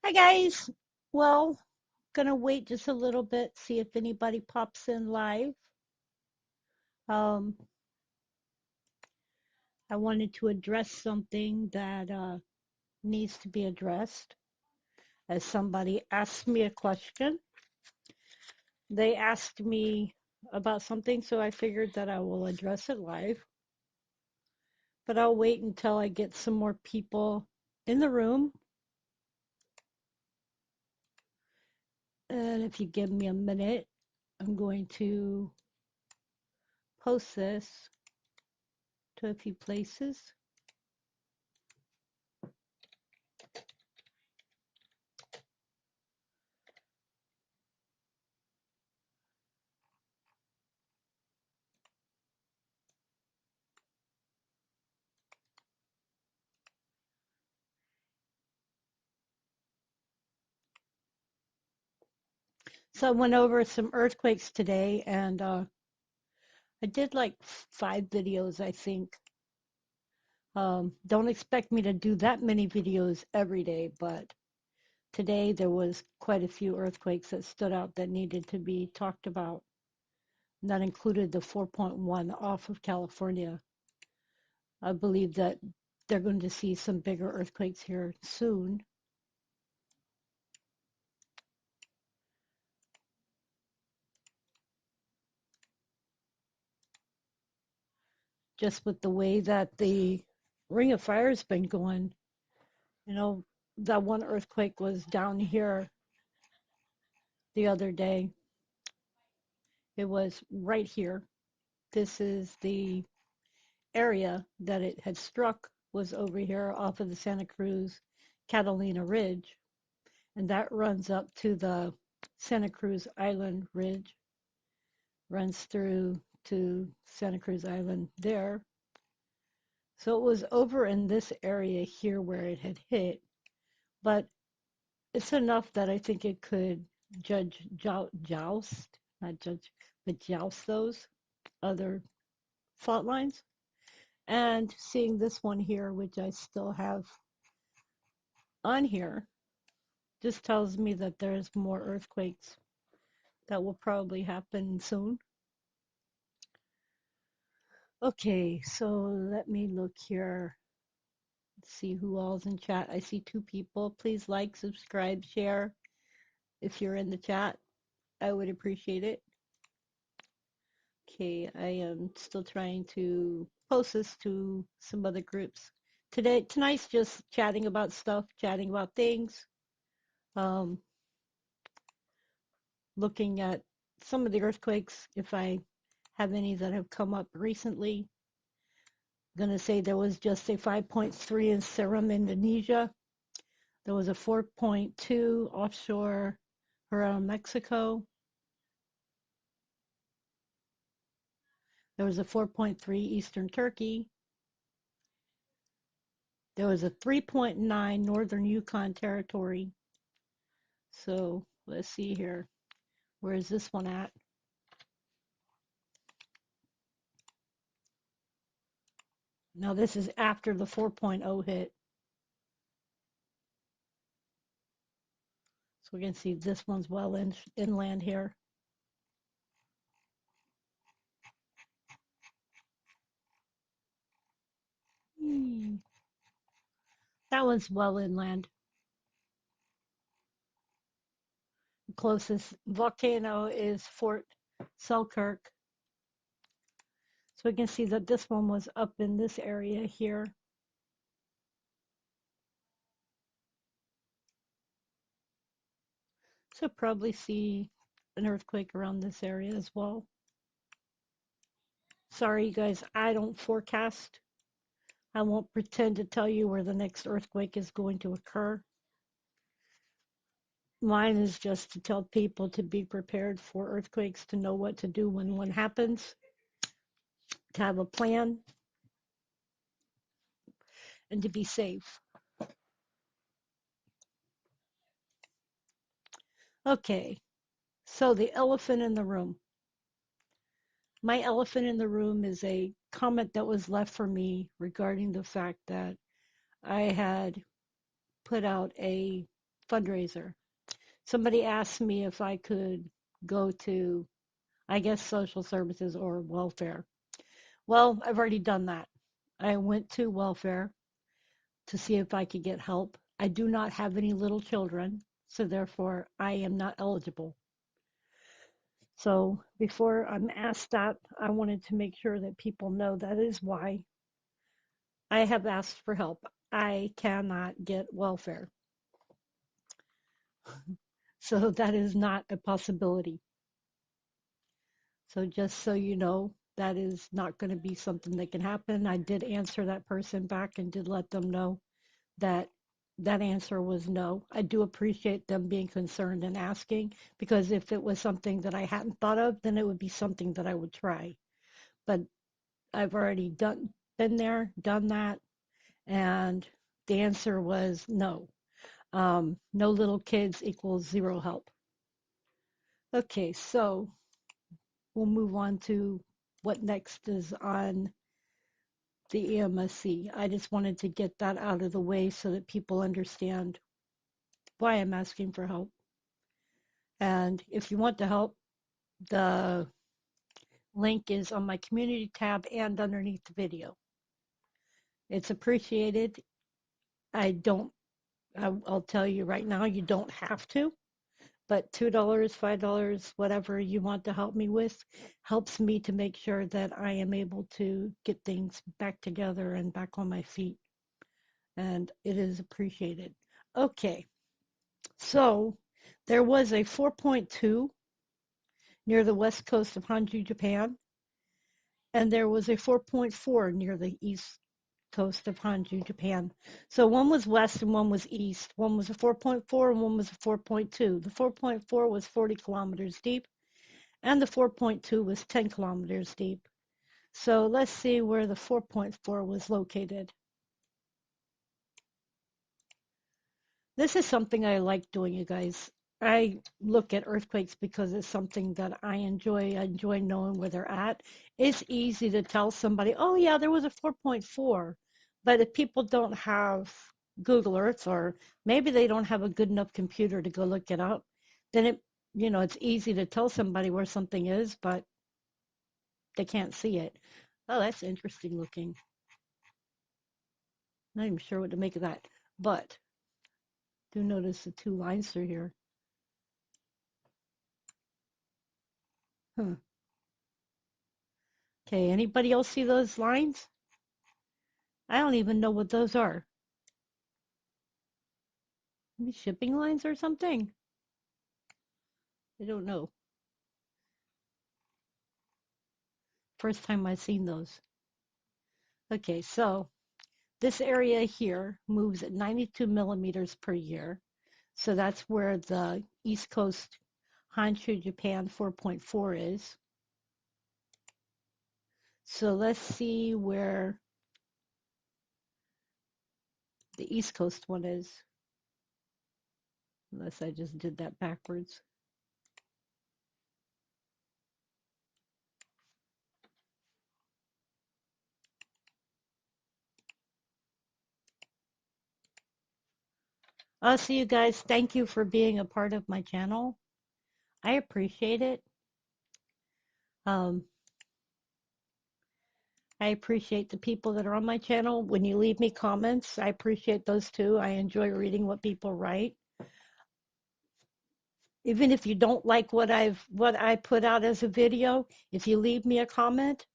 Hi guys. Well, gonna wait just a little bit, see if anybody pops in live. Um, I wanted to address something that needs to be addressed. As somebody asked me a question, they asked me about something, so I figured that I will address it live. But I'll wait until I get some more people in the room. And if you give me a minute, I'm going to post this to a few places. So I went over some earthquakes today, and I did like 5 videos, I think. Don't expect me to do that many videos every day, but today there was quite a few earthquakes that stood out that needed to be talked about. And that included the 4.1 off of California. I believe that they're going to see some bigger earthquakes here soon. Just with the way that the Ring of Fire's been going, you know, that one earthquake was down here the other day. It was right here. This is the area that it had struck, was over here off of the Santa Cruz Catalina Ridge, and that runs up to the Santa Cruz Island Ridge, runs through to Santa Cruz Island there. So it was over in this area here where it had hit, but it's enough that I think it could joust, not judge, but joust those other fault lines. And seeing this one here, which I still have on here, just tells me that there's more earthquakes that will probably happen soon. Okay, so let me look here. Let's see who all's in chat. I see 2 people. Please like, subscribe, share if you're in the chat. I would appreciate it. Okay, I am still trying to post this to some other groups. Tonight's just chatting about stuff, chatting about things, um, looking at some of the earthquakes, if I have any that have come up recently. I'm going to say there was just a 5.3 in Seram, Indonesia. There was a 4.2 offshore around Mexico. There was a 4.3 eastern Turkey. There was a 3.9 northern Yukon Territory. So let's see here. Where is this one at? Now this is after the 4.0 hit. So we can see this one's well inland here. That one's well inland. The closest volcano is Fort Selkirk. So we can see that this one was up in this area here. So probably see an earthquake around this area as well. Sorry, you guys, I don't forecast. I won't pretend to tell you where the next earthquake is going to occur. Mine is just to tell people to be prepared for earthquakes, to know what to do when one happens, to have a plan, and to be safe. Okay, so the elephant in the room. My elephant in the room is a comment that was left for me regarding the fact that I had put out a fundraiser. Somebody asked me if I could go to, I guess, social services or welfare. Well, I've already done that. I went to welfare to see if I could get help. I do not have any little children, so therefore I am not eligible. So before I'm asked that, I wanted to make sure that people know that is why I have asked for help. I cannot get welfare. So that is not a possibility. So just so you know, that is not going to be something that can happen. I did answer that person back and did let them know that that answer was no. I do appreciate them being concerned and asking, because if it was something that I hadn't thought of, then it would be something that I would try. But I've already been there, done that, and the answer was no. No little kids equals zero help. Okay, so we'll move on to what next is on the EMSC. I just wanted to get that out of the way so that people understand why I'm asking for help. And if you want to help, the link is on my community tab and underneath the video. It's appreciated. I don't, I'll tell you right now, you don't have to, but $2, $5, whatever you want to help me with, helps me to make sure that I am able to get things back together and back on my feet. And it is appreciated. Okay, so there was a 4.2 near the west coast of Hanju, Japan, and there was a 4.4 near the east coast of Hanju, Japan. So one was west and one was east. One was a 4.4 and one was a 4.2. The 4.4 was 40 kilometers deep, and the 4.2 was 10 kilometers deep. So let's see where the 4.4 was located. This is something I like doing, you guys. I look at earthquakes because it's something that I enjoy. I enjoy knowing where they're at. It's easy to tell somebody, oh, yeah, there was a 4.4. But if people don't have Google Earth, or maybe they don't have a good enough computer to go look it up, then it's easy to tell somebody where something is, but they can't see it. Oh, that's interesting looking. Not even sure what to make of that. But do notice the two lines through here. Huh. Okay, anybody else see those lines? I don't even know what those are. Maybe shipping lines or something? I don't know. First time I've seen those. Okay, so this area here moves at 92 millimeters per year. So that's where the East Coast Honshu, Japan 4.4 is. So let's see where the East Coast one is. Unless I just did that backwards. I'll see you guys. Thank you for being a part of my channel. I appreciate it. Um, I appreciate the people that are on my channel. When you leave me comments, I appreciate those too. I enjoy reading what people write. Even if you don't like what I put out as a video, if you leave me a comment,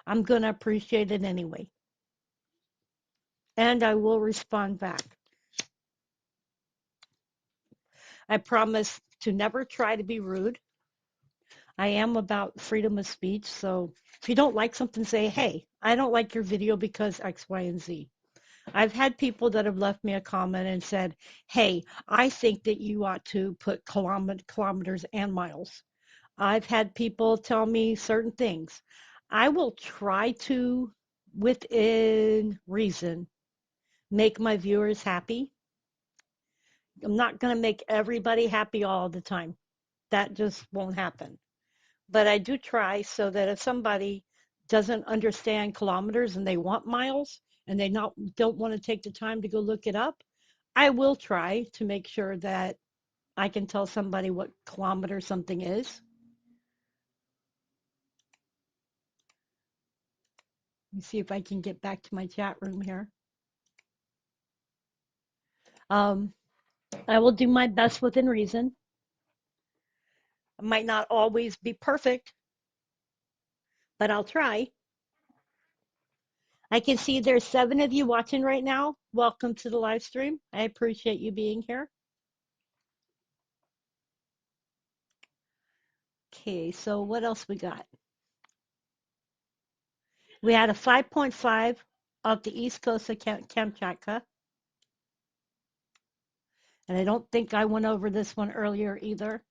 I'm going to appreciate it anyway. And I will respond back. I promise to never try to be rude. I am about freedom of speech. So if you don't like something, say, hey, I don't like your video because X, Y, and Z. I've had people that have left me a comment and said, hey, I think that you ought to put kilometers and miles. I've had people tell me certain things. I will try to, within reason, make my viewers happy. I'm not going to make everybody happy all the time. That just won't happen. But I do try so that if somebody doesn't understand kilometers and they want miles and they don't want to take the time to go look it up, I will try to make sure that I can tell somebody what kilometer something is. Let me see if I can get back to my chat room here. Um, I will do my best within reason. It might not always be perfect, but I'll try. I can see there's 7 of you watching right now. Welcome to the live stream. I appreciate you being here. Okay, so what else we got? We had a 5.5 off the east coast of Kamchatka. And I don't think I went over this one earlier either.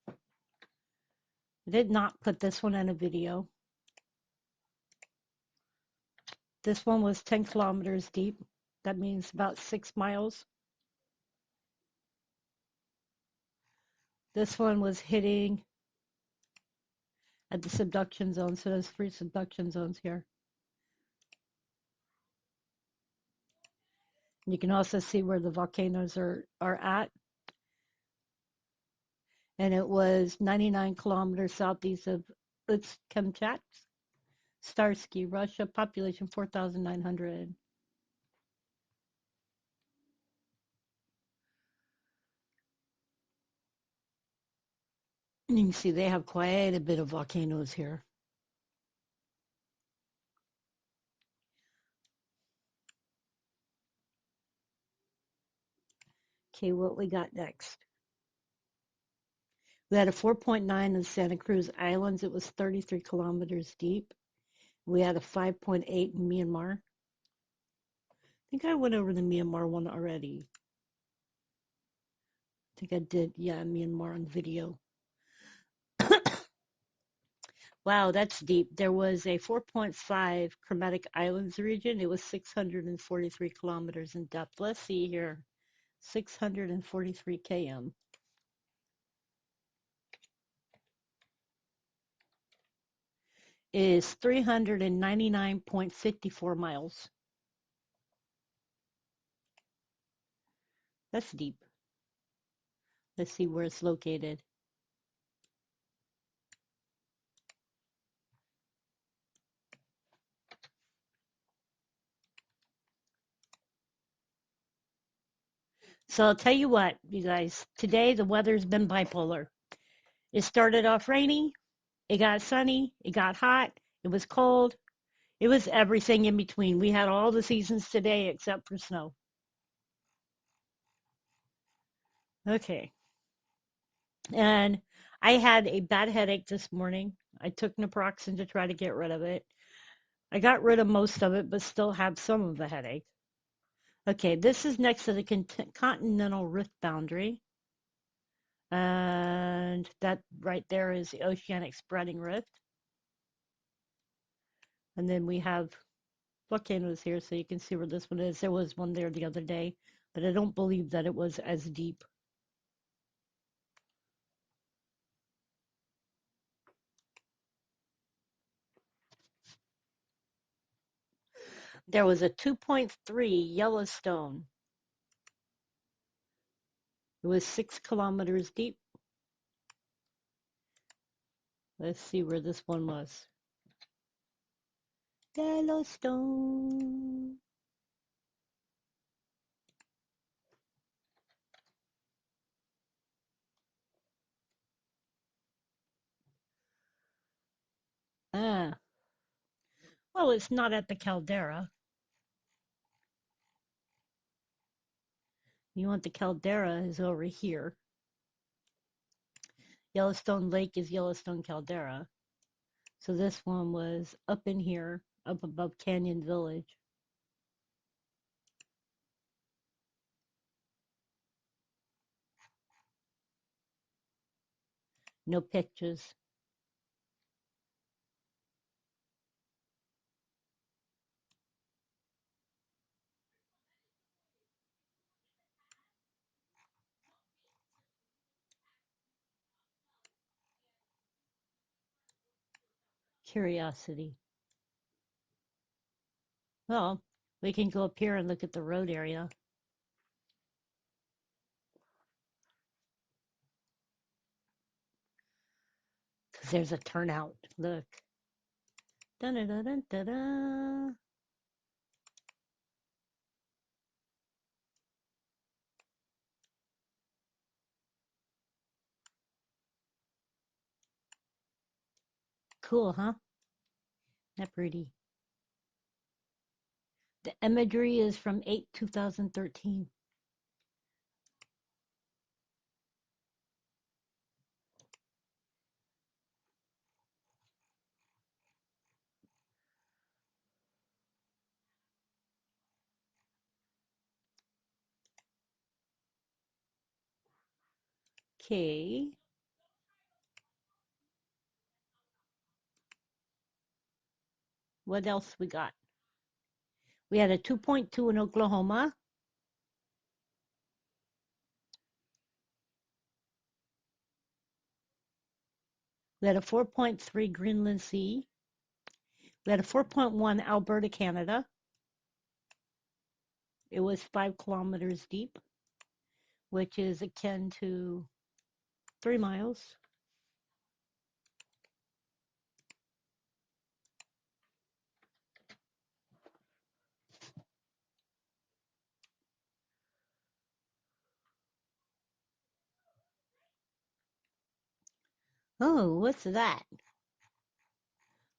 I did not put this one in a video. This one was 10 kilometers deep. That means about 6 miles. This one was hitting at the subduction zone. So there's 3 subduction zones here. You can also see where the volcanoes are at. And it was 99 kilometers southeast of Kamchatka, Starsky, Russia, population 4,900. You can see they have quite a bit of volcanoes here. Okay, what we got next? We had a 4.9 in Santa Cruz Islands. It was 33 kilometers deep. We had a 5.8 in Myanmar. I think I went over the Myanmar one already. I think I did, yeah, Myanmar on video. Wow, that's deep. There was a 4.5 Chromatic Islands region. It was 643 kilometers in depth. Let's see here. 643 km is 399.54 miles. That's deep. Let's see where it's located. So I'll tell you what, you guys, today the weather's been bipolar. It started off rainy, it got sunny, it got hot, it was cold, it was everything in between. We had all the seasons today except for snow. Okay. And I had a bad headache this morning. I took naproxen to try to get rid of it. I got rid of most of it, but still have some of the headache. Okay, this is next to the continental rift boundary. And that right there is the oceanic spreading rift. And then we have volcanoes here, so you can see where this one is. There was one there the other day, but I don't believe that it was as deep. There was a 2.3 Yellowstone. It was 6 kilometers deep. Let's see where this one was. Yellowstone. Ah, well, it's not at the caldera. You want the caldera is over here. Yellowstone Lake is Yellowstone Caldera. So this one was up in here, up above Canyon Village. No pictures. Curiosity. Well, we can go up here and look at the road area. There's a turnout. Look. Dun, dun, dun, dun, dun, dun. Cool, huh? That pretty. The imagery is from 8/2013. Okay. What else we got? We had a 2.2 in Oklahoma. We had a 4.3 Greenland Sea. We had a 4.1 Alberta, Canada. It was 5 kilometers deep, which is akin to 3 miles. Oh, what's that?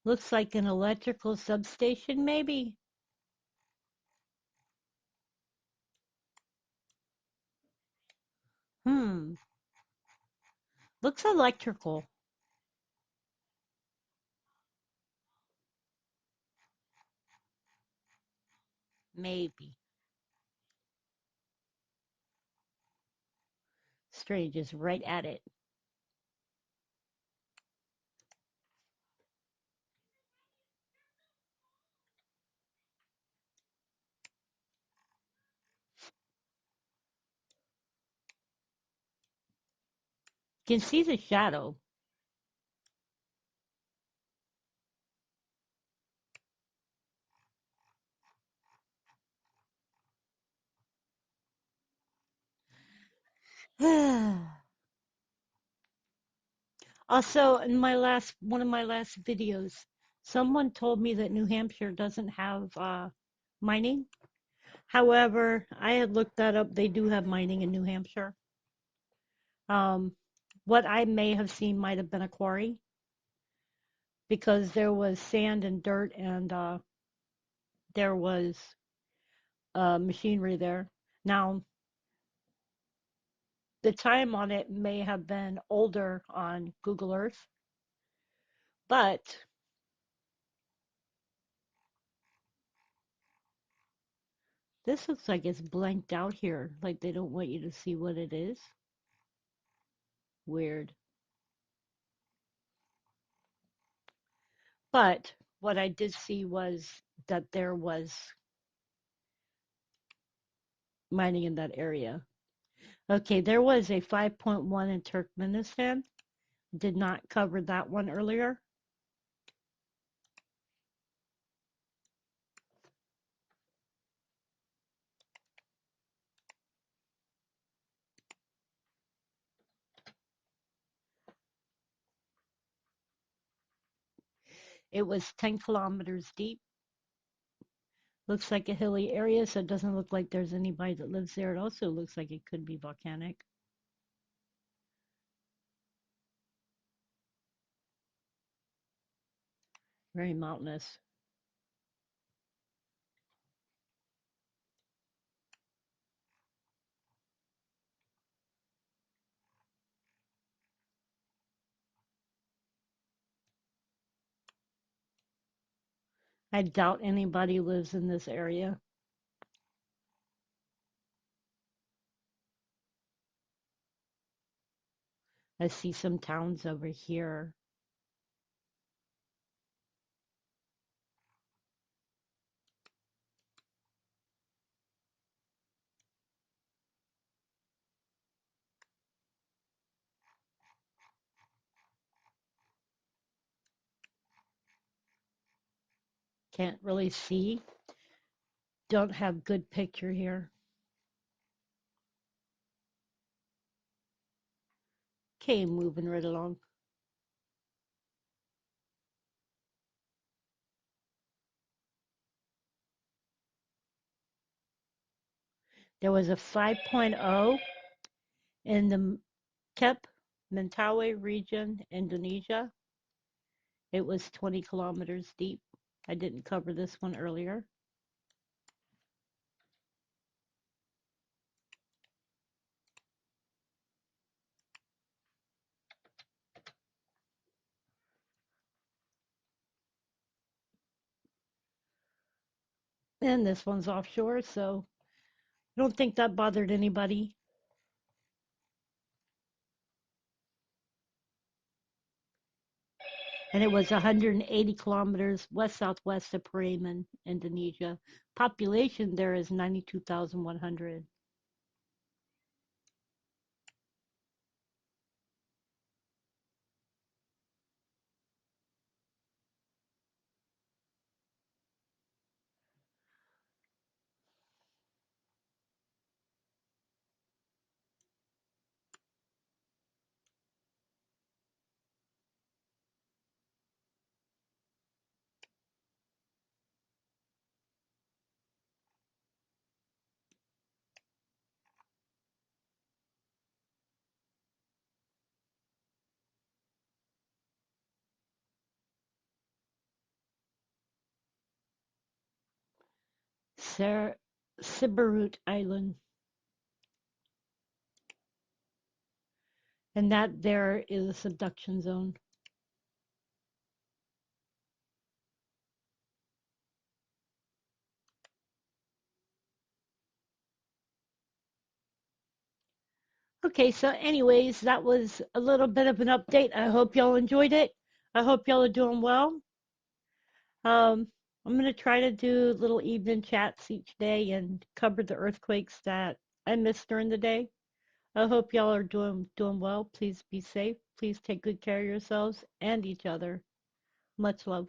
Looks like an electrical substation, maybe. Hmm. Looks electrical. Maybe. Strange is right at it. You can see the shadow. Also, in one of my last videos, someone told me that New Hampshire doesn't have mining. However, I had looked that up. They do have mining in New Hampshire. Um, what I may have seen might have been a quarry because there was sand and dirt and there was machinery there. Now, the time on it may have been older on Google Earth, but this looks like it's blanked out here, like they don't want you to see what it is. Weird. But what I did see was that there was mining in that area. Okay, there was a 5.1 in Turkmenistan. Did not cover that one earlier. It was 10 kilometers deep. Looks like a hilly area, so it doesn't look like there's anybody that lives there. It also looks like it could be volcanic. Very mountainous. I doubt anybody lives in this area. I see some towns over here. Can't really see. Don't have good picture here. Okay, moving right along. There was a 5.0 in the Kep Mentawai region, Indonesia. It was 20 kilometers deep. I didn't cover this one earlier. And this one's offshore, so I don't think that bothered anybody. And it was 180 kilometers west southwest of Paraman, Indonesia. Population there is 92,100. Siberut Island. And that there is a subduction zone. Okay, so anyways, that was a little bit of an update. I hope y'all enjoyed it. I hope y'all are doing well. Um, I'm gonna try to do little evening chats each day and cover the earthquakes that I missed during the day. I hope y'all are doing well. Please be safe. Please take good care of yourselves and each other. Much love.